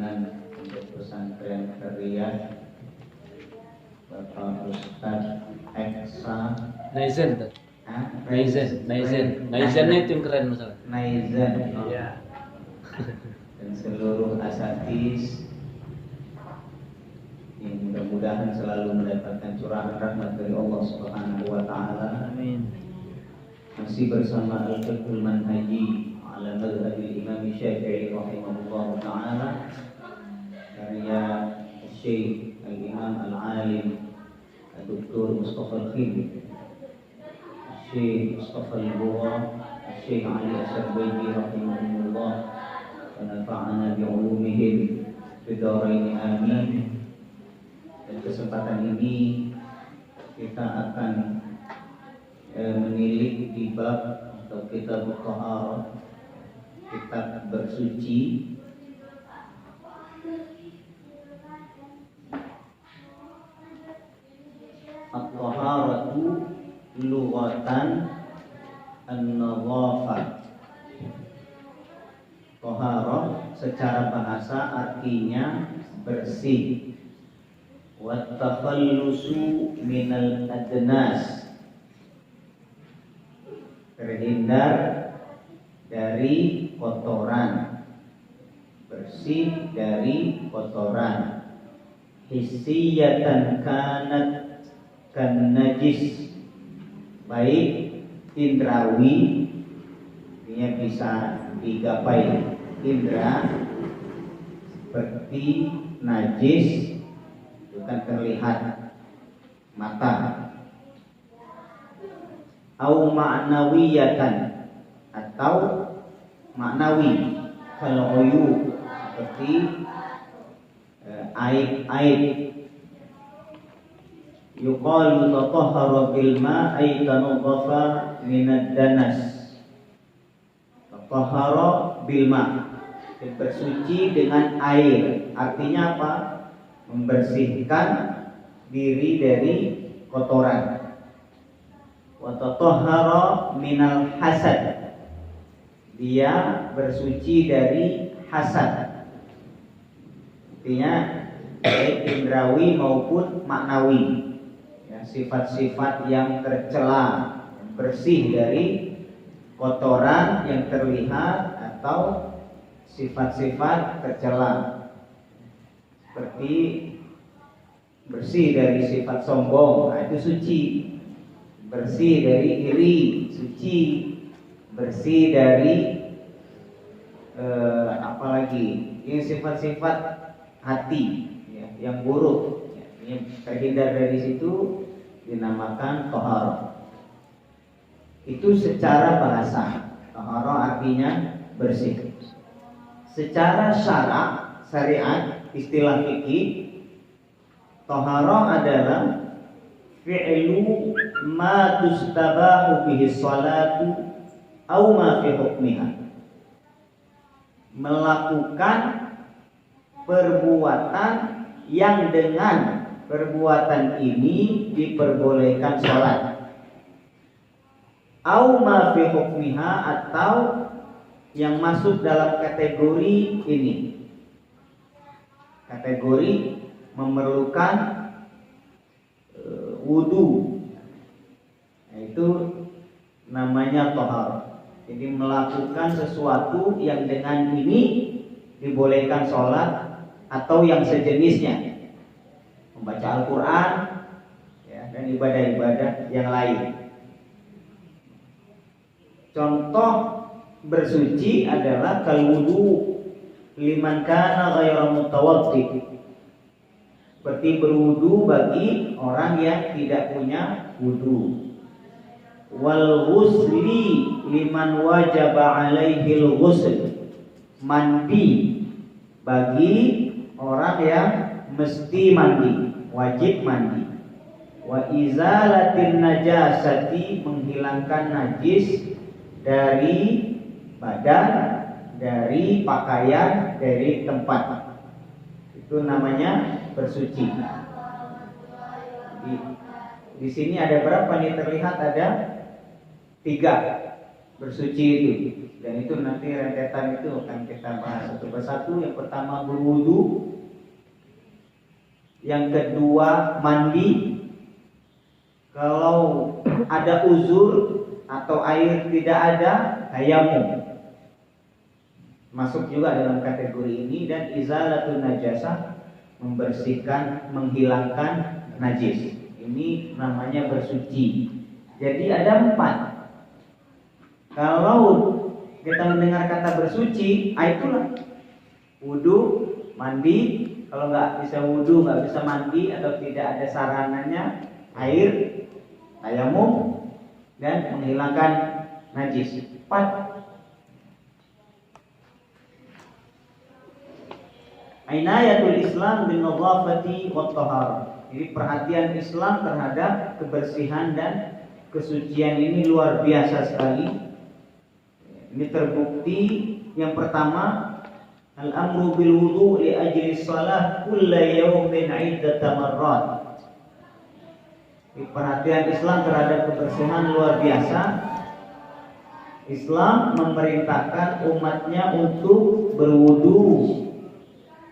pimpinan untuk pesantren Riyadh Bapak Ustaz Eksa Naizen tuh. Naizen itu yang keren masalah. Naizen. Iya. Dan seluruh asatiz yang mudah-mudahan selalu mendapatkan curahan rahmat dari Allah Subhanahu wa taala. Amin. Masih bersama Al-Fiqhul Manhaji ala madhhabil Imam Syafi'i rahimahullah taala, karya Syekh Al-Imam Al-Alim Dr. Mustafa Al-Khidri, Syekh Mustafa Al-Bura, Syekh Ali Asyarbaidi rahimahullah, wa nafa'ana bi'ulumihim fid dharain amin. Dan kesempatan ini kita akan menilik di bab atau kitab Taharah, kitab bersuci. At-taharatu lughatan an-nadhafah. Taharah secara bahasa artinya bersih. Wat-takhallusu minal adnas, terhindar dari kotoran, bersih dari kotoran. Hissiyatan kanat kan najis, baik indrawi, artinya bisa digapai indra, seperti najis bukan terlihat mata, au ma'nawiyatan, atau maknawi, kalau uyu, seperti aib. Yuqalu tatahhara bil ma'i tanadhafa minad danas. Tatahhara bil ma', bersuci dengan air, artinya apa? Membersihkan diri dari kotoran. Wa tatahhara minal hasad, dia bersuci dari hasad, artinya baik indrawi maupun maknawi, ya, sifat-sifat yang tercela, bersih dari kotoran yang terlihat atau sifat-sifat tercela, seperti bersih dari sifat sombong, nah itu suci. Bersih dari iri, suci. Bersih dari apalagi ini sifat-sifat hati, ya, yang buruk, ya, ini terhindar dari situ, dinamakan taharah. Itu secara bahasa. Taharah artinya bersih. Secara syariat, istilah fikih, taharah adalah fi'lu ma tustabahu bihi sholatu au ma fi hukmiha, melakukan perbuatan yang dengan perbuatan ini diperbolehkan sholat, au ma fi hukmiha, atau yang masuk dalam kategori ini, kategori memerlukan wudu, itu namanya taharah. Jadi melakukan sesuatu yang dengan ini dibolehkan sholat atau yang sejenisnya, membaca Al-Quran, ya, dan ibadah-ibadah yang lain. Contoh bersuci adalah kal wudu liman kana ghairu mutawaddi, seperti berwudu bagi orang yang tidak punya wudu. Wal ghusli liman wajaba alaihil ghusl, mandi bagi orang yang mesti mandi, wajib mandi. Wa izalatin najasati, menghilangkan najis dari badan, dari pakaian, dari tempat, itu namanya bersuci. Di sini ada berapa nih terlihat? Ada 3 bersuci itu. Dan itu nanti rentetan itu akan kita bahas satu persatu. Yang pertama berwudu, yang kedua mandi. Kalau ada uzur atau air tidak ada, tayamum masuk juga dalam kategori ini. Dan izalatun najasah, membersihkan, menghilangkan najis. Ini namanya bersuci. Jadi ada 4. Kalau kita mendengar kata bersuci, itulah wudu, mandi. Kalau nggak bisa wudu, nggak bisa mandi, atau tidak ada sarananya, air, tayamum, dan menghilangkan najis. 4. Inayatul Islam bin nadhafati wat taharah. Jadi perhatian Islam terhadap kebersihan dan kesucian ini luar biasa sekali. Ini terbukti yang pertama, al-amru bil wudu li ajli shalah kulla yawmin 'iddata marrat. Perhatian Islam terhadap kebersihan luar biasa. Islam memerintahkan umatnya untuk berwudu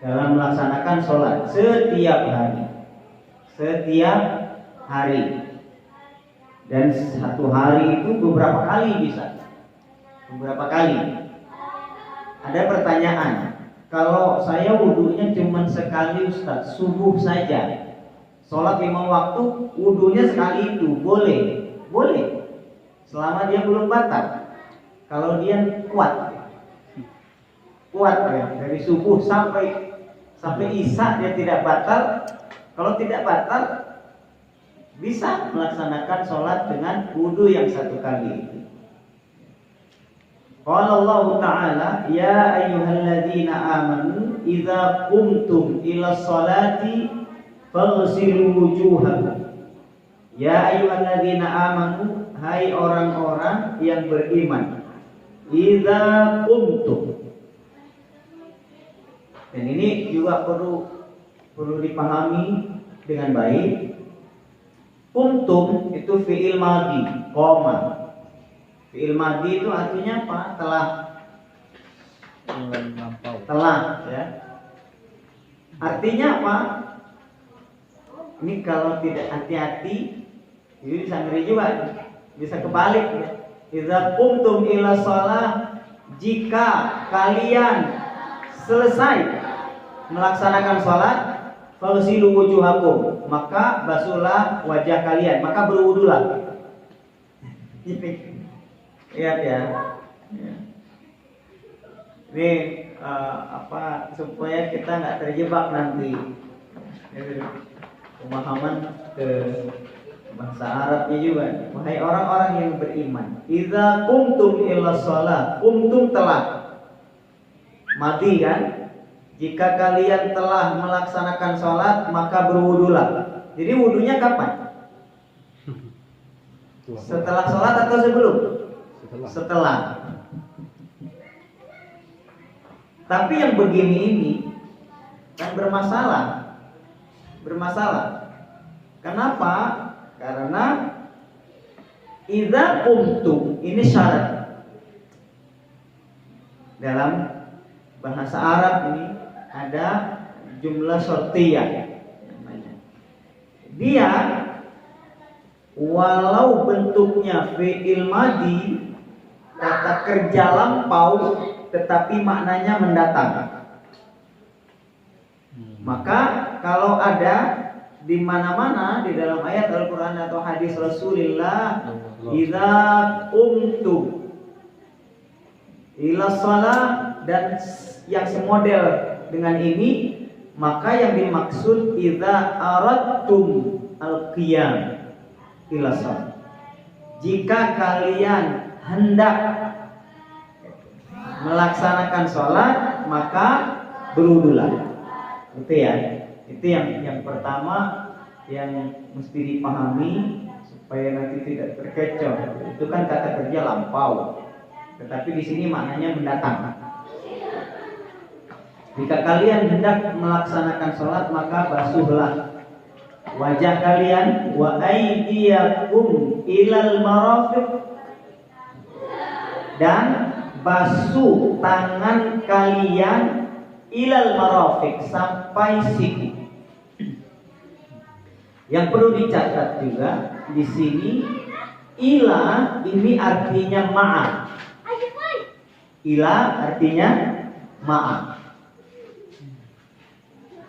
dalam melaksanakan sholat setiap hari. Setiap hari. Dan satu hari itu beberapa kali bisa. Beberapa kali. Ada pertanyaan, kalau saya wudunya cuma sekali Ustaz, subuh saja, sholat 5 waktu, wudunya sekali itu, boleh? Boleh, selama dia belum batal. Kalau dia kuat ya, dari subuh sampai isya dia tidak batal. Kalau tidak batal, bisa melaksanakan sholat dengan wudu yang satu kali itu. Qala Allah Ta'ala, ya ayyuhalladzina amanu idza qumtum ila sholati faghsilu wujuhakum. Ya ayyuhalladzina amanu, hai orang-orang yang beriman, idza qumtum. Dan ini juga perlu dipahami dengan baik. Qumtum itu fi'il madhi, qoma. Fi'il madhi itu artinya apa? Telah, ya. Artinya apa? Ini kalau tidak hati-hati, ini bisa ngeri juga, bisa kebalik ya. Idza qumtum ila shalah, jika kalian selesai melaksanakan sholat, faghsilu wujuhakum, maka basuhlah wajah kalian, maka berwudulah. Lihat ya. Ini supaya kita nggak terjebak nanti. Pemahaman ke bahasa Arabnya juga. Wahai orang-orang yang beriman, idza qumtum ila shalah, qumtum telah. Mati kan? Jika kalian telah melaksanakan sholat, maka berwudulah. Jadi wudunya kapan? Setelah sholat atau sebelum? Setelah. Tapi yang begini ini kan bermasalah. Kenapa? Karena idza qumtum ini syarat. Dalam bahasa Arab ini ada jumlah syartiyah. Dia walau bentuknya fi'il madhi, kata kerja lampau, tetapi maknanya mendatang. Maka kalau ada di mana-mana di dalam ayat Al-Qur'an atau hadis Rasulullah, idza qumtum ila shalah, dan yang semodel dengan ini, maka yang dimaksud idza aradtum al-qiyam ila shalah, jika kalian hendak melaksanakan sholat, maka berwudulah. Itu ya. Itu yang pertama yang mesti dipahami supaya nanti tidak terkecoh. Itu kan kata kerja lampau, tetapi di sini maknanya mendatang. Jika kalian hendak melaksanakan sholat, maka basuhlah wajah kalian, wa aydiyakum ilal marafiq, dan basuh tangan kalian ilal marafiq, sampai siku. Yang perlu dicatat juga di sini, ila ini artinya ma'a. Ila artinya ma'a.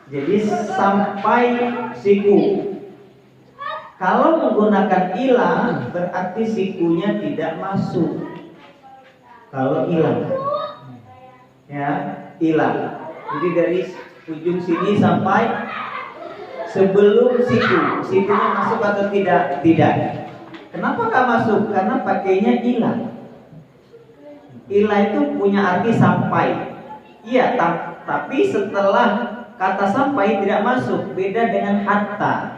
Jadi sampai siku. Kalau menggunakan ila berarti sikunya tidak masuk. Kalau ila, ya ila. Jadi dari ujung sini sampai sebelum siku, sikunya masuk atau tidak? Tidak. Kenapa nggak masuk? Karena pakainya ila. Ila itu punya arti sampai. Iya, tapi setelah kata sampai tidak masuk. Beda dengan hatta.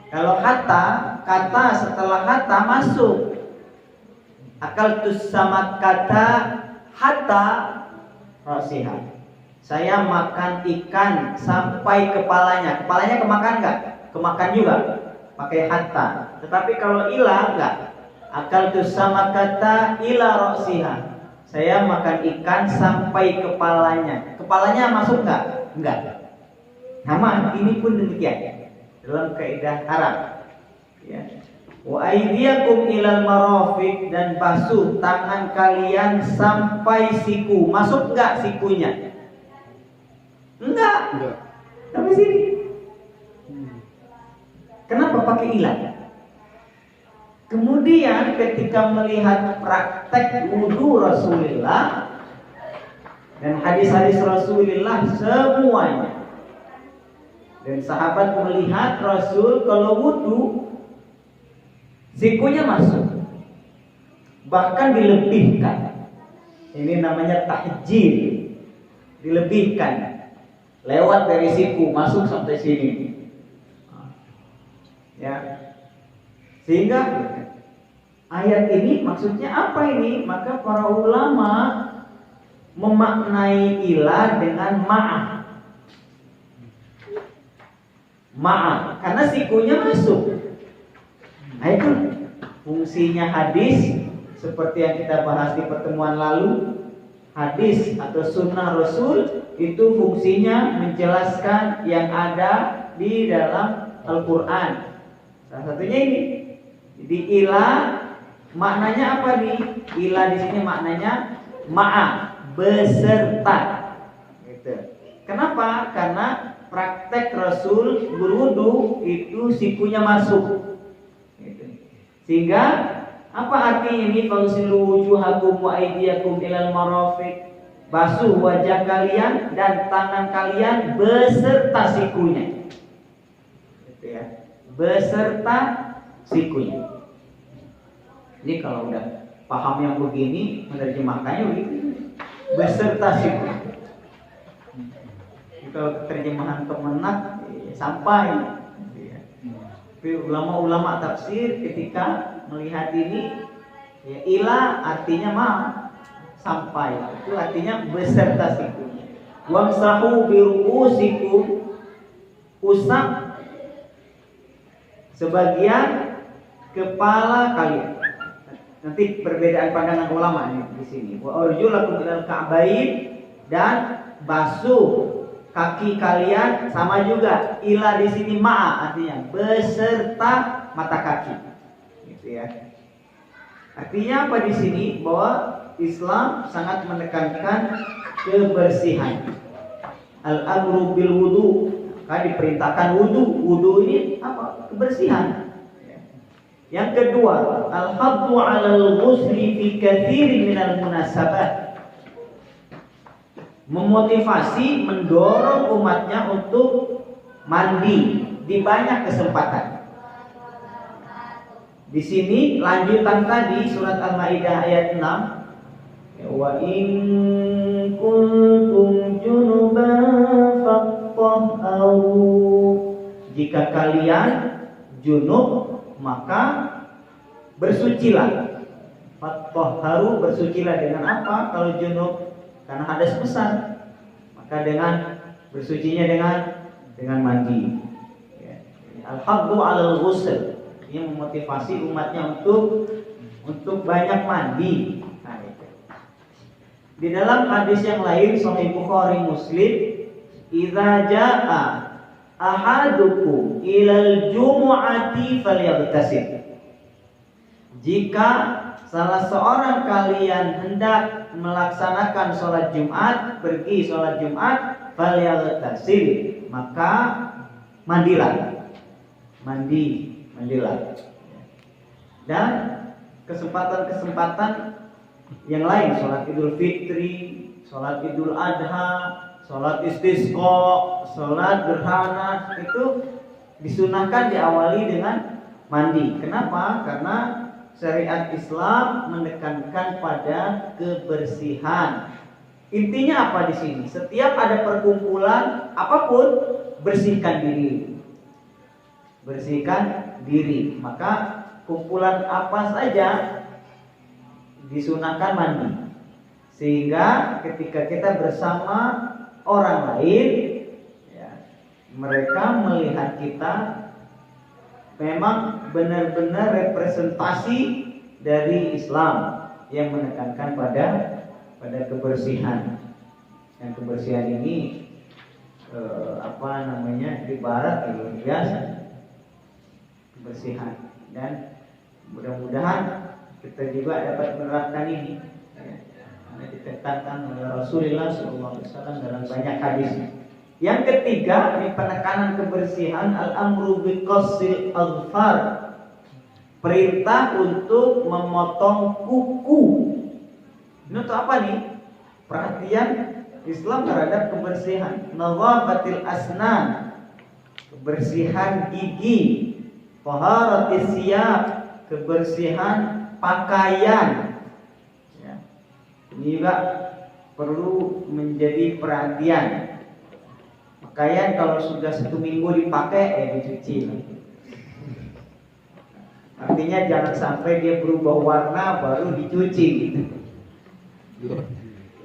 Kalau kata setelah kata masuk. Akal sama kata hatta rasiha. Saya makan ikan sampai kepalanya. Kepalanya kemakan nggak? Kemakan juga. Pakai hatta. Tetapi kalau ila enggak. Akal sama kata ila rasiha. Saya makan ikan sampai kepalanya. Kepalanya masuk nggak? Enggak. Sama ini pun demikian dalam kaidah Arab. Ya. Wa aydiyakum ilal marafiq, dan basuh tangan kalian sampai siku. Masuk enggak sikunya? Enggak. Sampai sini. Kenapa pakai ila? Kemudian ketika melihat praktek wudu Rasulullah dan hadis-hadis Rasulullah semuanya, dan sahabat melihat Rasul kalau wudu sikunya masuk, bahkan dilebihkan. Ini namanya tahjil, dilebihkan, lewat dari siku masuk sampai sini. Ya, sehingga ayat ini maksudnya apa ini? Maka para ulama memaknai ila dengan ma'a, karena sikunya masuk. Nah itu fungsinya hadis, seperti yang kita bahas di pertemuan lalu. Hadis atau sunnah Rasul itu fungsinya menjelaskan yang ada di dalam Al-Quran. Salah satunya ini. Jadi ila maknanya apa nih? Ila di sini maknanya ma'a, beserta. Gitu. Kenapa? Karena praktek Rasul berwudu itu sikunya masuk. Gitu. Sehingga apa artinya ini? Fagsilu wujuhakum wa aydiyakum ilal marafiq. Basuh wajah kalian dan tangan kalian beserta sikunya. Gitu ya. Beserta sikunya. Jadi kalau udah paham yang begini, menerjemahkannya begitu. Beserta siku. Kalau terjemahan kemenak sampai. Tapi ulama-ulama tafsir ketika melihat ini, ya ila artinya sampai. Itu artinya beserta sikunya. Wamsahu biru'usikum, usap sebagian kepala kalian. Nanti perbedaan pandangan ulama di sini. Wa arjulakum ilal ka'bain, dan basuh kaki kalian sama juga. Ila di sini ma'a artinya beserta mata kaki. Gitu ya. Artinya apa di sini? Bahwa Islam sangat menekankan kebersihan. Al-amru bil wudu, kan diperintahkan wudu. Wudu ini apa? Kebersihan. Yang kedua, al-haddu 'alal ghusli fi katsirin minal munasabah. Memotivasi, mendorong umatnya untuk mandi di banyak kesempatan. Di sini lanjutan tadi surat Al-Maidah ayat 6. Wa in kuntum junuban fattahharu. Jika kalian junub, maka bersucilah. Fattahharu, bersucilah dengan apa? Kalau junub karena hadas besar, maka dengan bersucinya dengan mandi. Ya. Al-haddu 'alal ghusl, ini memotivasi umatnya untuk banyak mandi. Nah, itu. Di dalam hadis yang lain Sahih Bukhari Muslim, "Idza jaa ahadukum ilal jumu'ati falyaghtasil." Jika salah seorang kalian hendak melaksanakan sholat Jumat, pergi sholat Jumat, falyaghtasil, maka mandilah. Mandilah. Dan kesempatan-kesempatan yang lain, sholat Idul Fitri, sholat Idul Adha, sholat istisqa, sholat gerhana, itu disunahkan diawali dengan mandi. Kenapa? Karena syariat Islam menekankan pada kebersihan. Intinya apa di sini? Setiap ada perkumpulan apapun, bersihkan diri. Bersihkan diri. Maka kumpulan apa saja disunahkan mandi. Sehingga ketika kita bersama orang lain, ya, mereka melihat kita memang benar-benar representasi dari Islam yang menekankan pada kebersihan. Dan kebersihan ini ibarat luar biasa kebersihan. Dan mudah-mudahan kita juga dapat menerapkan ini, ya, karena ditekankan oleh Rasulullah SAW dalam banyak hadis. Yang ketiga, ini penekanan kebersihan, al-amru biqassil azfar, perintah untuk memotong kuku. Ini untuk apa nih? Perhatian Islam terhadap kebersihan. Nadhafatil asnan, kebersihan gigi. Taharatis siyab, kebersihan pakaian, ya. Ini juga perlu menjadi perhatian. Pakaian kalau sudah 1 minggu dipakai, dicuci. Artinya jangan sampai dia berubah warna baru dicuci.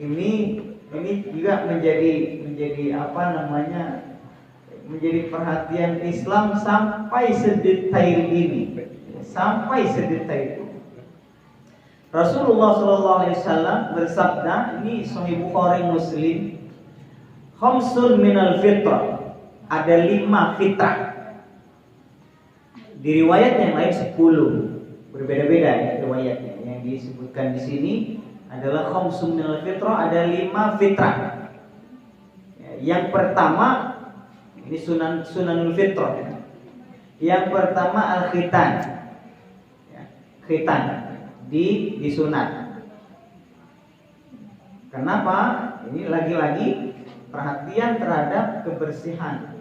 Ini juga menjadi menjadi perhatian Islam sampai sedetail ini. Rasulullah SAW bersabda, ini Sahih Bukhari Muslim, khamsun minal fitrah, ada 5 fitrah. Di riwayat yang lain 10, berbeda-beda ya riwayatnya. Yang disebutkan di sini adalah khamsun minal fitrah, ada 5 fitrah. Yang pertama, ini sunanul fitrah. Yang pertama al-khitan, ya, khitan disunat. Kenapa? Ini lagi-lagi perhatian terhadap kebersihan.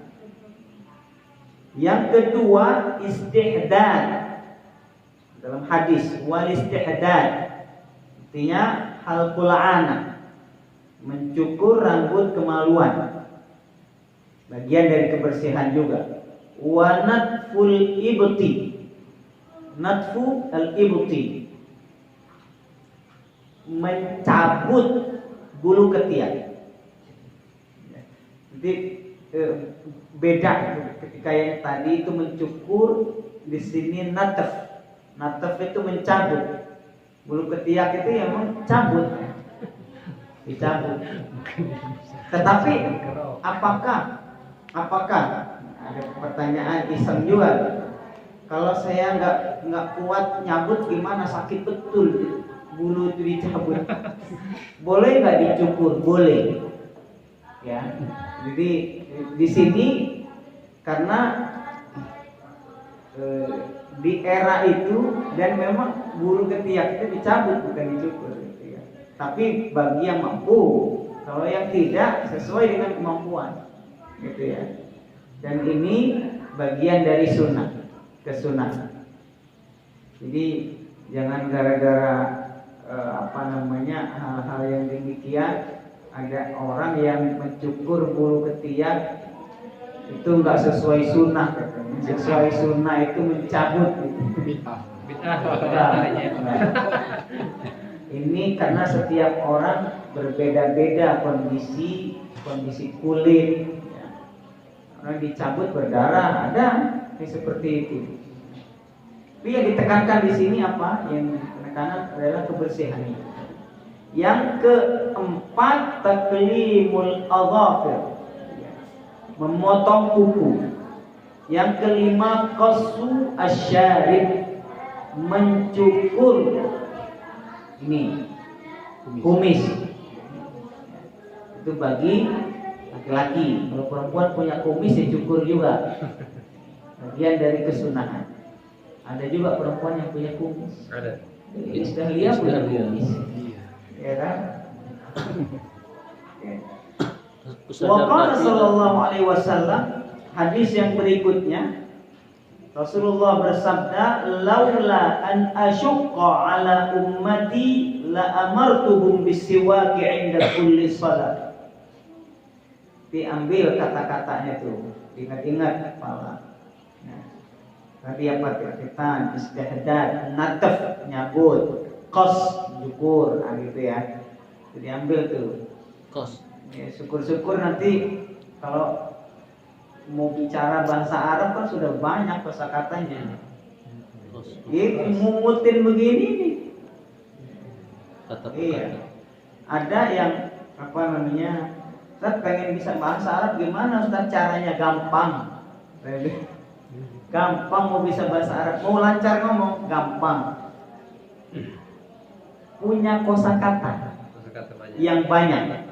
Yang kedua istihdad. Dalam hadis wal istihdad, artinya halqul ana, mencukur rambut kemaluan. Bagian dari kebersihan juga. Wa natful ibti, natfu al-ibti, mencabut bulu ketiak. Jadi beda ketika yang tadi itu mencukur, di sini natf. Natf itu mencabut. Bulu ketiak itu yang mencabut, dicabut. Tetapi apakah ada pertanyaan iseng juga, kalau saya nggak kuat nyabut gimana, sakit betul bulu itu dicabut, boleh nggak dicukur? Boleh, ya. Jadi di sini karena di era itu dan memang bulu ketiak itu dicabut bukan dicukur, gitu ya. Tapi bagi yang mampu, kalau yang tidak sesuai dengan kemampuan, gitu ya. Dan ini bagian dari sunnah, kesunahan. Jadi jangan gara-gara hal-hal yang demikian ada orang yang mencukur bulu ketiak itu nggak sesuai sunnah, katanya. Sesuai sunnah itu mencabut, gitu. Bid'ah. Ini karena setiap orang berbeda-beda kondisi kulit. Orang dicabut berdarah, ada seperti itu. Tapi yang ditekankan di sini apa? Yang ditekankan adalah kebersihan. Yang keempat, taklimul adhafir, memotong kuku. Yang kelima, qasu asyarib, mencukur ini kumis. Itu bagi laki-laki. Kalau perempuan punya kumis ya cukur juga. Bagian dari kesunahan. Ada juga perempuan yang punya kumis. Ada. Isdahlia punya kumis. Ya kan? Wa qala sallallahu alaihi wasallam, hadis yang berikutnya, Rasulullah bersabda, laula an asyqa ala ummati la amartuhum bisiwaki 'inda kulli salat. Diambil kata-katanya tuh, ingat-ingat kepala. Tadi apa? Kita istihdad, nataf, nyabut, qas, syukur, gitu ya. Itu diambil tuh. Kos. Ya, syukur-syukur nanti kalau mau bicara bahasa Arab kan sudah banyak kosakatanya. Ini mungutin begini nih. Kata Iya. Ada yang apa namanya? Ustaz pengen bisa bahasa Arab gimana Ustaz caranya? Gampang. Gampang mau bisa bahasa Arab, mau lancar ngomong gampang. Punya kosakata yang banyak.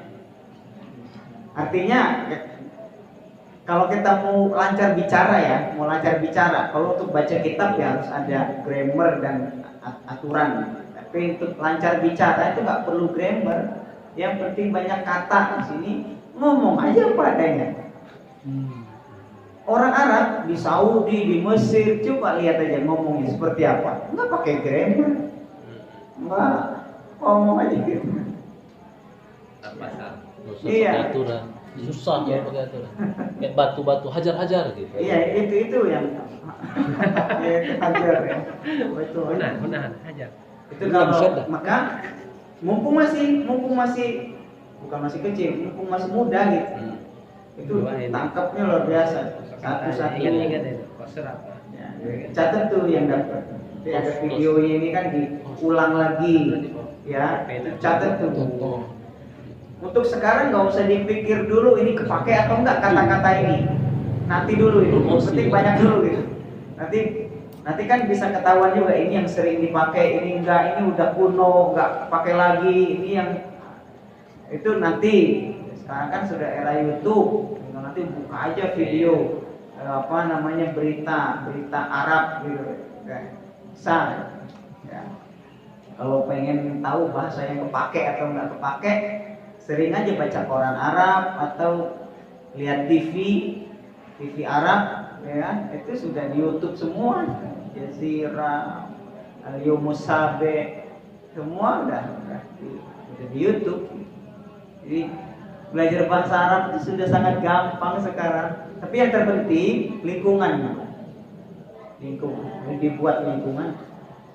Artinya kalau kita mau lancar bicara ya, kalau untuk baca kitab ya harus ada grammar dan aturan. Tapi untuk lancar bicara itu nggak perlu grammar. Yang penting banyak kata di sini, ngomong aja apa adanya. Orang Arab di Saudi, di Mesir, coba lihat aja ngomongnya seperti apa. Nggak pakai grammar, nggak ngomong aja gitu. Iya. Aturan. Susah ya pakai aturan. Kayak batu-batu hajar-hajar gitu. Iya, itu yang ya, itu hajar ya. Betul. Benar, hajar. Itu kalau maka mumpung masih bukan masih kecil, mumpung masih muda gitu. Itu tangkapnya luar biasa. Satu-satu. Ingat itu, poster apa? Ya, catat tuh yang dapat. Jadi ada videonya ini kan diulang lagi. Ya, catat tuh. Untuk sekarang nggak usah dipikir dulu ini kepake atau enggak kata-kata ini. Nanti dulu itu, penting banyak dulu gitu. Nanti kan bisa ketahuan juga ini yang sering dipakai, ini enggak, ini udah kuno, enggak pakai lagi, ini yang itu nanti. Sekarang kan sudah era YouTube, nanti buka aja video apa namanya berita Arab gitu, bisa. Ya. Kalau pengen tahu bahasa yang kepake atau enggak kepake, sering aja baca koran Arab atau lihat TV Arab, ya itu sudah di YouTube semua, Jazirah, Al-Yawmusabe, semua udah di YouTube. Jadi belajar bahasa Arab itu sudah sangat gampang sekarang. Tapi yang terpenting lingkungan, dibuat lingkungan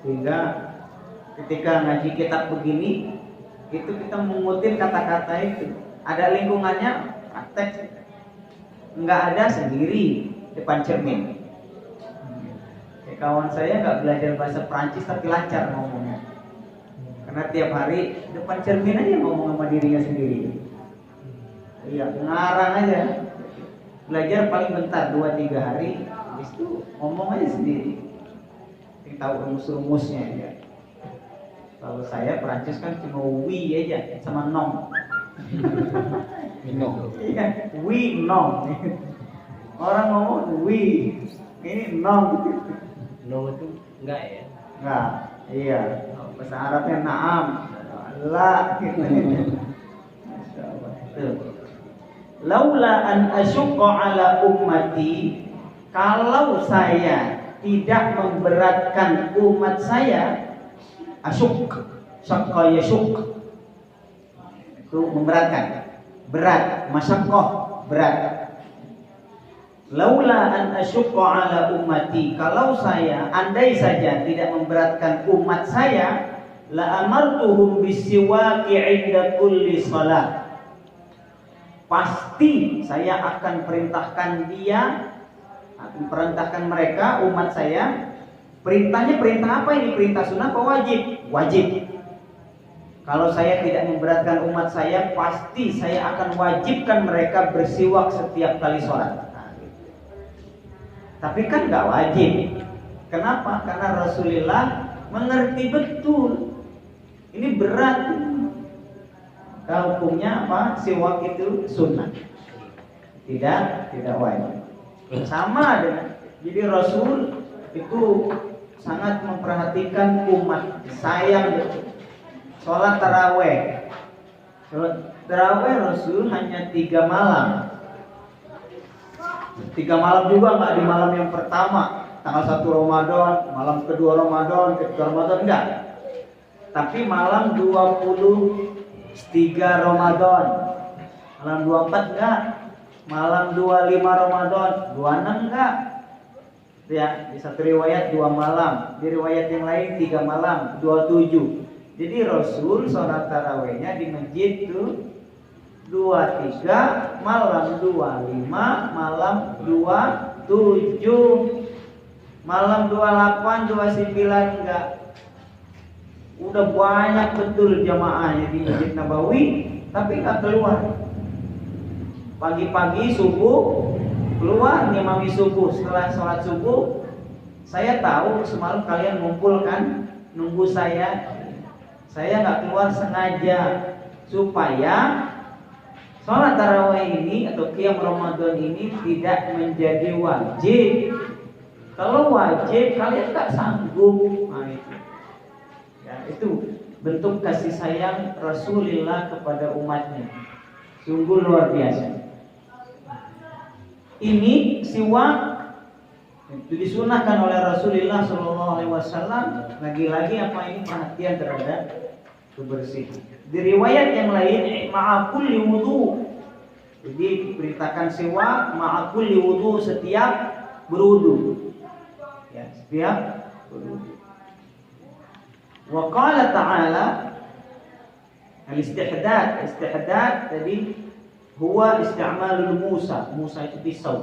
sehingga ketika ngaji kitab begini, itu kita mengutin kata-kata itu. Ada lingkungannya, praktek. Enggak ada sendiri depan cermin. Kawan saya nggak belajar bahasa Prancis tapi lancar ngomongnya. Karena tiap hari depan cermin aja ngomong sama dirinya sendiri. Iya, ngarang aja. Belajar paling bentar 2-3 hari, habis itu ngomong aja sendiri. Yang tahu rumus-rumusnya ya. Kalau saya Prancis kan cuma oui aja sama nom. Iya, oui nom. Orang ngomong oui, ini nom. Nom itu enggak ya? Enggak, iya. Bahasa Arabnya na'am, la gitu. Laula an asyqa ala ummati, kalau saya tidak memberatkan umat saya, asyuk, syaqqa yasyuk, itu memberatkan, berat, masyaqqah, berat. Laula an asyqa ala ummati, kalau saya andai saja tidak memberatkan umat saya, la amartuhum bisiwaki 'inda kulli shalah. Pasti saya akan perintahkan mereka, umat saya. Perintahnya perintah apa ini? Perintah sunnah apa wajib? Wajib. Kalau saya tidak memberatkan umat saya, pasti saya akan wajibkan mereka bersiwak setiap kali sholat. Nah, gitu. Tapi kan nggak wajib. Kenapa? Karena Rasulullah mengerti betul. Ini berat. Hukumnya apa? Siwak itu sunnah. Tidak wajib. Sama dengan. Jadi Rasul itu sangat memperhatikan umat, sayang betul. Sholat taraweh. Sholat taraweh Rasul hanya 3 malam. 3 malam juga nggak di malam yang pertama, tanggal 1 Ramadan, malam kedua Ramadan, ketiga Ramadan enggak. Tapi malam 23 Ramadan, malam 24 enggak, malam 25 Ramadan, 26 enggak. Ya, di satu riwayat 2 malam, di riwayat yang lain 3 malam, 27. Jadi Rasul sholat tarawehnya di masjid itu 23, malam 25, malam 27, malam 28, 29 enggak. Udah banyak betul jamaahnya di Masjid Nabawi, tapi enggak keluar. Pagi-pagi subuh keluar ngimami subuh. Setelah sholat subuh, saya tahu semalam kalian ngumpul kan, nunggu saya. Saya nggak keluar sengaja supaya sholat tarawih ini atau qiyam Ramadan ini tidak menjadi wajib. Kalau wajib kalian nggak sanggup. Nah, itu. Ya, itu bentuk kasih sayang Rasulullah kepada umatnya. Sungguh luar biasa. Ini siwak itu disunahkan oleh Rasulullah SAW. Lagi-lagi apa ini perhatian terhadap kebersihan. Di riwayat yang lain ma'akul wudu. Jadi diberitakan siwak ma'akul wudu setiap berwudu. Ya, setiap berwudu. Wa qala ta'ala al-istihdad tadi huwa isti'malul Musa. Musa itu pisau.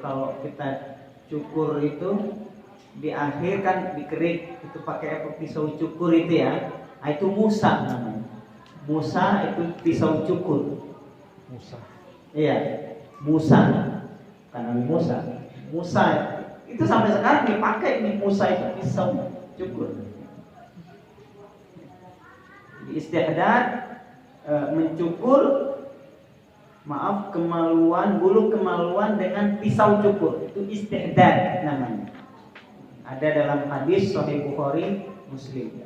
Kalau kita cukur itu di akhir kan dikerik itu pakai apa, pisau cukur itu ya. Nah, itu Musa namanya. Musa itu pisau cukur. Musa. Iya, Musa. Karena Musa. Musa itu sampai sekarang dipakai nih, Musa itu pisau cukur. Istihdad mencukur, maaf, kemaluan, bulu kemaluan dengan pisau cukur. Itu istihdad namanya. Ada dalam hadis Sahih Bukhari, Muslim.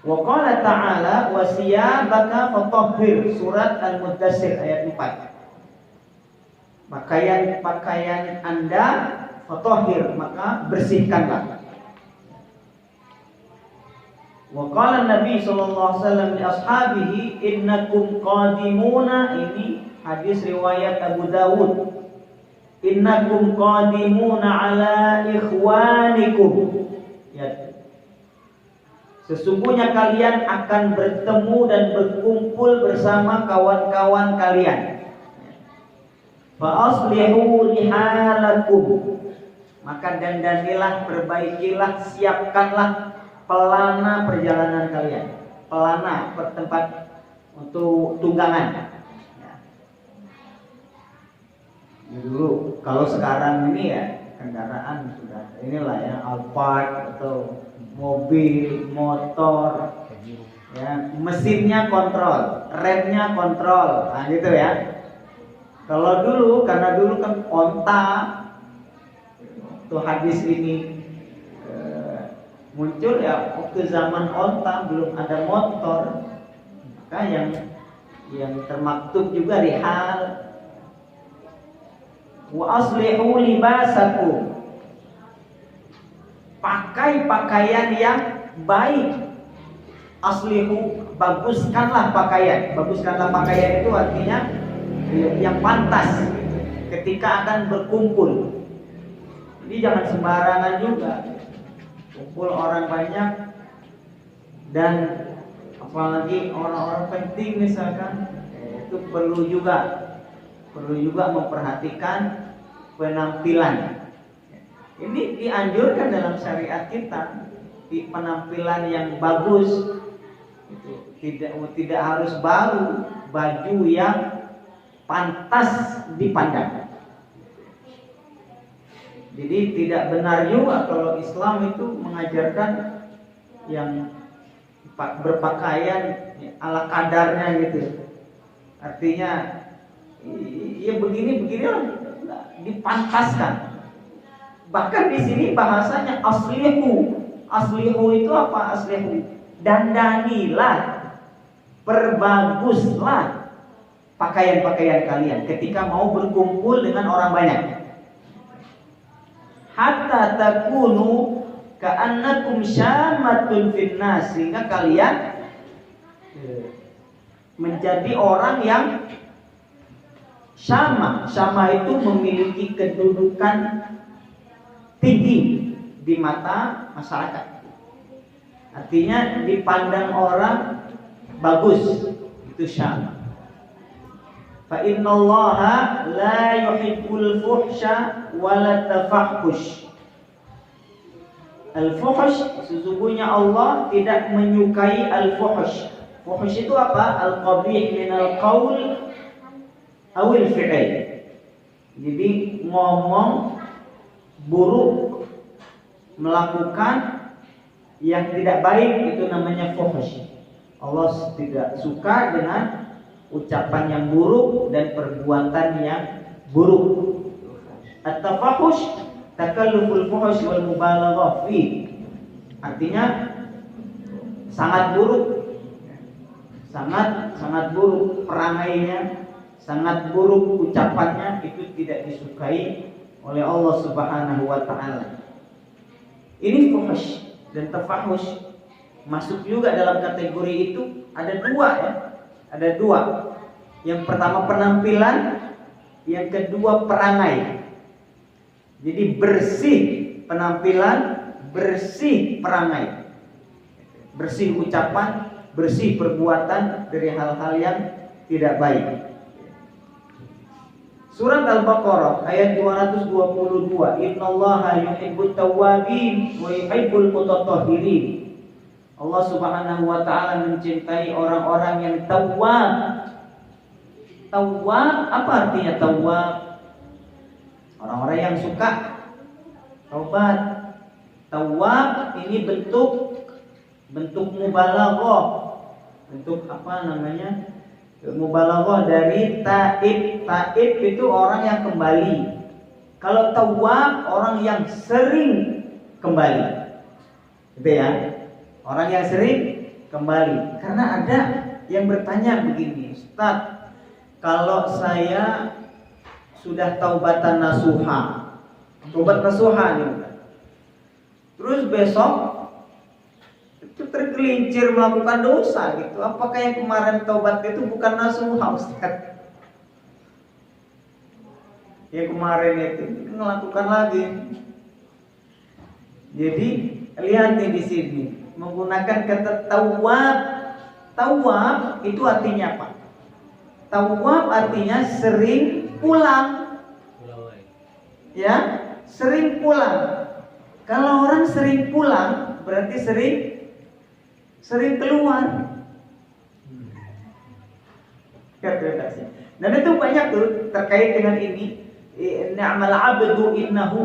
Wa qala ta'ala wa siyabaka fatahhir, surat Al-Muddatsir ayat 4. Pakaian Anda fatahhir, maka bersihkanlah. Wa qala Nabi sallallahu alaihi wasallam li ashabihi innakum qadimuna, ini hadis riwayat Abu Dawud. Innakum qadimuna ala ikhwanikum. Ya. Sesungguhnya kalian akan bertemu dan berkumpul bersama kawan-kawan kalian. Fa aslihu rihalakum. Maka dandanilah, perbaikilah, siapkanlah pelana perjalanan kalian. Pelana tempat untuk tunggangan. Dulu kalau sekarang ini ya kendaraan sudah inilah ya, Alphard atau mobil, motor, ya mesinnya kontrol, remnya kontrol, nah gitu ya. Kalau dulu, karena dulu kan onta, tuh hadis ini muncul ya waktu zaman onta, belum ada motor, maka yang termaktub juga rihal. Wa aslihu libasakum, pakai pakaian yang baik. Aslihu, baguskanlah pakaian. Baguskanlah pakaian itu artinya yang pantas ketika akan berkumpul. Jadi jangan sembarangan juga. Kumpul orang banyak dan apalagi orang-orang penting misalkan, itu perlu juga memperhatikan penampilan. Ini dianjurkan dalam syariat kita. penampilan yang bagus. Tidak harus baru, baju yang pantas dipandang. Jadi tidak benar juga kalau Islam itu mengajarkan yang berpakaian ala kadarnya gitu. Artinya ya begini-beginilah, dipantaskan. Bahkan di sini bahasanya aslihu. Aslihu itu apa aslihu? Dandanilah, perbaguslah pakaian-pakaian kalian ketika mau berkumpul dengan orang banyak. Hatta takunu ka'annakum syammatun finnas, sehingga kalian menjadi orang yang syama. Syama itu memiliki kedudukan tinggi di mata masyarakat. Artinya dipandang orang bagus, itu syama. Fa innallaha la yuhibbul fuhsya wala tafahhush. Al-fuhsh, sesungguhnya Allah tidak menyukai al-fuhsh. Fuhsh itu apa? Al-qabih minal qaul awil fi'il. Jadi ngomong buruk, melakukan yang tidak baik, itu namanya fuhsh. Allah tidak suka dengan ucapan yang buruk dan perbuatan yang buruk. At-tafahush takalluful fuhsh wal mubalaghah fi. Artinya sangat buruk. Sangat buruk perangainya, sangat buruk ucapannya, itu tidak disukai oleh Allah Subhanahu wa taala. Ini fuhsh dan tafahush masuk juga dalam kategori itu. Ada dua ya. Ada dua. Yang pertama penampilan, yang kedua perangai. Jadi bersih penampilan, bersih perangai, bersih ucapan, bersih perbuatan dari hal-hal yang tidak baik. Surat Al-Baqarah ayat 222, Innallaha yuhibbut tawwabin wa yuhibbul mutatahhirin. Allah Subhanahu wa taala mencintai orang-orang yang tawwab. Tawwab, apa artinya tawwab? Orang-orang yang suka taubat. Tawwab ini bentuk mubalaghah. Bentuk apa namanya? Mubalaghah dari taib. Taib itu orang yang kembali. Kalau tawwab orang yang sering kembali. Gitu ya. Orang yang sering kembali. Karena ada yang bertanya begini, Ustaz, kalau saya sudah taubatan nasuha, taubat nasuha nih, terus besok itu tergelincir melakukan dosa gitu, apakah yang kemarin taubat itu bukan nasuha, Ustaz? Yang kemarin itu melakukan lagi. Jadi lihat nih di sini menggunakan kata tawwab. Tawwab itu artinya apa? Tawwab artinya sering pulang. Ya, sering pulang. Kalau orang sering pulang berarti sering keluar. Dan itu banyak tuh terkait dengan ini. Ni'mal 'abdu innahu